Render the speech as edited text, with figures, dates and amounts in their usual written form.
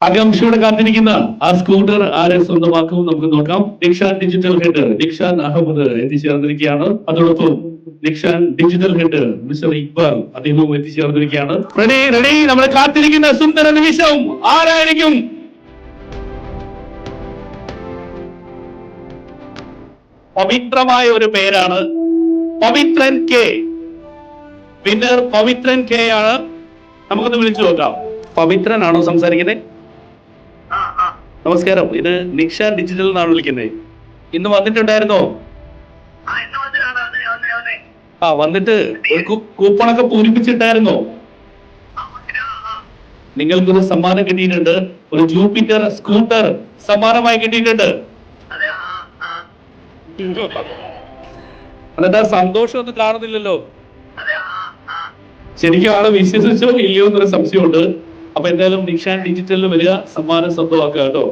ആകാംക്ഷയോടെ കാത്തിരിക്കുന്ന ആ സ്കൂട്ടർ ആരെ സ്വന്തമാക്കും നമുക്ക് നോക്കാം. നിക്ഷാൻ ഡിജിറ്റൽ ഹെഡ് നിക്ഷാൻ അഹമ്മദ് എത്തിച്ചേർന്നിരിക്കുകയാണ്. അതോടൊപ്പം Nikshan digital head mister Iqbal അദ്ദേഹവും എത്തിച്ചേർന്നിരിക്കുകയാണ്. റെഡി റെഡി, നമ്മൾ കാത്തിരിക്കുന്ന സുന്ദര നിമിഷം ആരായിരിക്കും? പവിത്രമായ ഒരു പേരാണ്, Pavithran K. Winner Pavithran K ആണ്. നമുക്കൊന്ന് വിളിച്ചു നോക്കാം. പവിത്രനാണോ സംസാരിക്കുന്നത്? നമസ്കാരം, ഇത് നിക്ഷാൻ ഡിജിറ്റൽ എന്നാണ് വിളിക്കുന്നത്. ഇന്ന് വന്നിട്ടുണ്ടായിരുന്നോ? വന്നിട്ട് കൂപ്പണൊക്കെ പൂരിപ്പിച്ചിട്ടായിരുന്നോ? നിങ്ങൾക്കൊരു സമ്മാനം കിട്ടിയിട്ടുണ്ട്. ഒരു ജൂപ്പിറ്റർ സ്കൂട്ടർ സമ്മാനമായി കിട്ടിയിട്ടുണ്ട്. എന്നിട്ട് ആ സന്തോഷമൊന്നും കാണുന്നില്ലല്ലോ. ശരിക്കും ആള് വിശ്വസിച്ചോ ഇല്ലയോ എന്നൊരു സംശയമുണ്ട്. അപ്പൊ എന്തായാലും നിക്ഷാൻ ഡിജിറ്റലിൽ വരിക, സമ്മാനം സ്വന്തമാക്കുക കേട്ടോ.